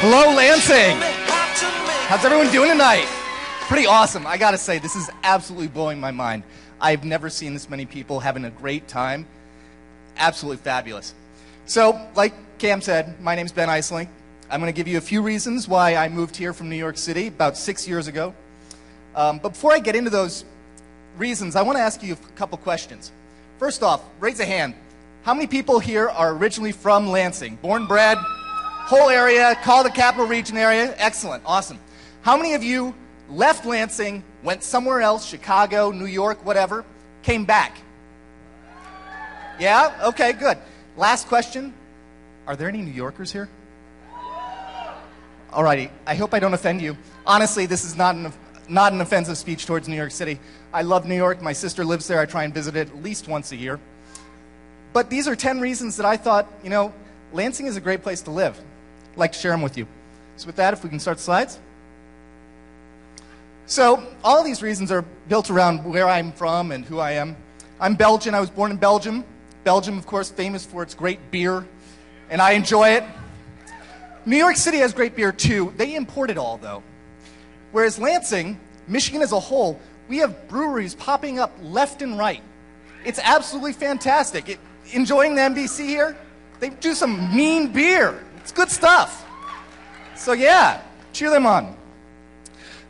Hello, Lansing. How's everyone doing tonight? Pretty awesome. I gotta say, this is absolutely blowing my mind. I've never seen this many people having a great time. Absolutely fabulous. So, like Cam said, my name's Ben Eysselinck. I'm gonna give you a few reasons why I moved here from New York City about 6 years ago. But before I get into those reasons, I wanna ask you a couple questions. First off, raise a hand. How many people here are originally from Lansing? Born, bred, whole area, call the capital region area? Excellent, awesome. How many of you left Lansing, went somewhere else, Chicago, New York, whatever, came back? Yeah? Okay, good. Last question. Are there any New Yorkers here? Alrighty, I hope I don't offend you. Honestly, this is not an offensive speech towards New York City. I love New York. My sister lives there. I try and visit it at least once a year. But these are 10 reasons that I thought, you know, Lansing is a great place to live. I'd like to share them with you. So with that, if we can start the slides. So all of these reasons are built around where I'm from and who I am. I'm Belgian. I was born in Belgium. Belgium, of course, famous for its great beer, and I enjoy it. New York City has great beer, too. They import it all, though. Whereas Lansing, Michigan as a whole, we have breweries popping up left and right. It's absolutely fantastic. Enjoying the NBC here? They do some mean beer. It's good stuff. So yeah, cheer them on.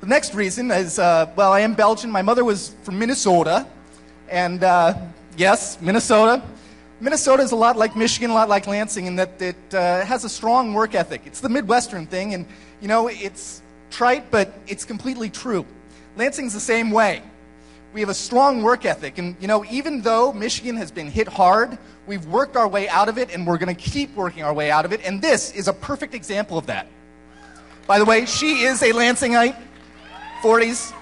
The next reason is, well, I am Belgian. My mother was from Minnesota. And yes, Minnesota. Minnesota is a lot like Michigan, a lot like Lansing in that it has a strong work ethic. It's the Midwestern thing, and you know, it's trite, but it's completely true. Lansing's the same way. We have a strong work ethic, and you know, even though Michigan has been hit hard, we've worked our way out of it, and we're going to keep working our way out of it, and this is a perfect example of that. By the way, she is a Lansingite, 40s.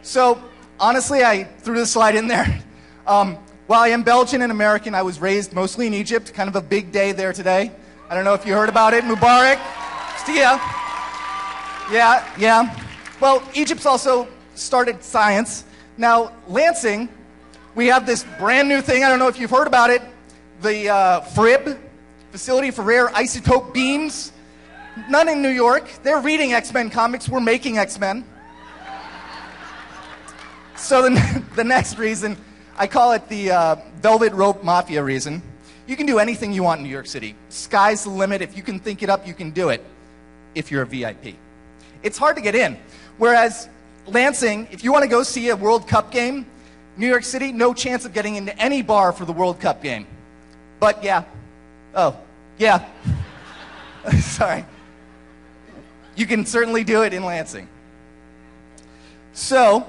So, honestly, I threw this slide in there. While I am Belgian and American, I was raised mostly in Egypt, kind of a big day there today. I don't know if you heard about it. Mubarak. Yeah. Yeah. Well, Egypt's also started science. Now, Lansing, we have this brand new thing. I don't know if you've heard about it. The FRIB, Facility for Rare Isotope Beams. None in New York. They're reading X-Men comics. We're making X-Men. So the next reason, I call it the Velvet Rope Mafia reason. You can do anything you want in New York City. Sky's the limit. If you can think it up, you can do it if you're a VIP. It's hard to get in. Whereas Lansing, if you want to go see a World Cup game, New York City, no chance of getting into any bar for the World Cup game. But yeah. Oh, yeah. Sorry. You can certainly do it in Lansing. So,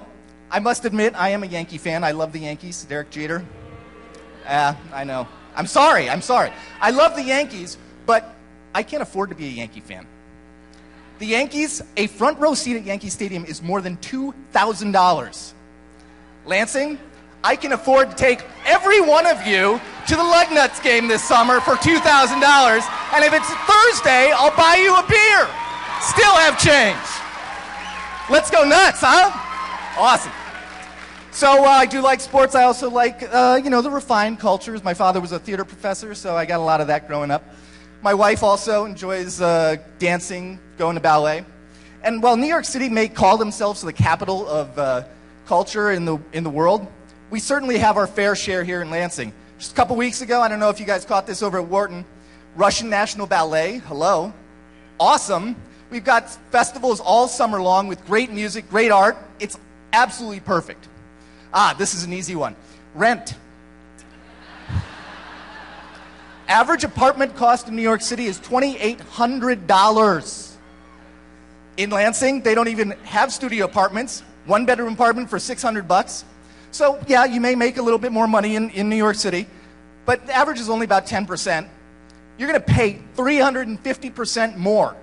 I must admit, I am a Yankee fan. I love the Yankees. Derek Jeter. I know. I'm sorry. I love the Yankees, but I can't afford to be a Yankee fan. The Yankees, a front row seat at Yankee Stadium is more than $2,000. Lansing, I can afford to take every one of you to the Lugnuts game this summer for $2,000, and if it's Thursday, I'll buy you a beer. Still have change. Let's go nuts, huh? Awesome. So I do like sports. I also like, you know, the refined cultures. My father was a theater professor, so I got a lot of that growing up. My wife also enjoys dancing, going to ballet. And while New York City may call themselves the capital of culture in the world, we certainly have our fair share here in Lansing. Just a couple weeks ago, I don't know if you guys caught this over at Wharton, Russian National Ballet, hello, awesome. We've got festivals all summer long with great music, great art. It's absolutely perfect. This is an easy one. Rent. Average apartment cost in New York City is $2,800. In Lansing, they don't even have studio apartments. One bedroom apartment for $600. So yeah, you may make a little bit more money in New York City, but the average is only about 10%. You're going to pay 350% more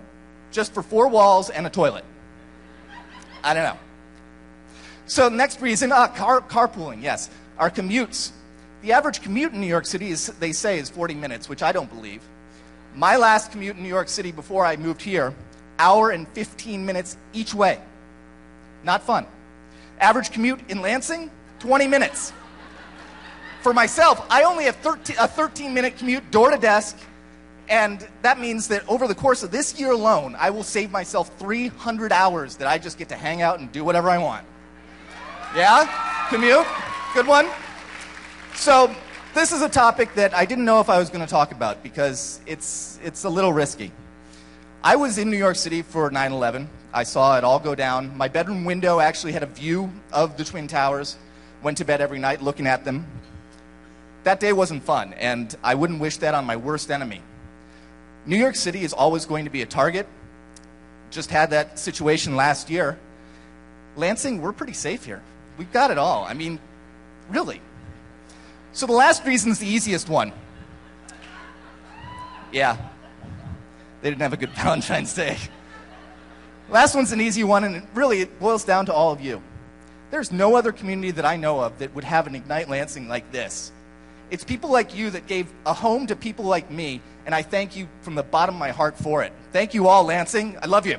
just for 4 walls and a toilet. I don't know. So next reason, carpooling, yes. Our commutes. The average commute in New York City, they say, is 40 minutes, which I don't believe. My last commute in New York City before I moved here, hour and 15 minutes each way. Not fun. Average commute in Lansing, 20 minutes. For myself, I only have a 13-minute commute door to desk, And that means that over the course of this year alone, I will save myself 300 hours that I just get to hang out and do whatever I want. Yeah? Commute? Good one? So this is a topic that I didn't know if I was going to talk about because it's a little risky. I was in New York City for 9/11. I saw it all go down. My bedroom window actually had a view of the Twin Towers. Went to bed every night looking at them. That day wasn't fun, and I wouldn't wish that on my worst enemy. New York City is always going to be a target. Just had that situation last year. Lansing, we're pretty safe here. We've got it all. I mean, really. So the last reason's the easiest one. Yeah. They didn't have a good Valentine's Day. Last one's an easy one, and it boils down to all of you. There's no other community that I know of that would have an Ignite Lansing like this. It's people like you that gave a home to people like me, and I thank you from the bottom of my heart for it. Thank you all, Lansing. I love you.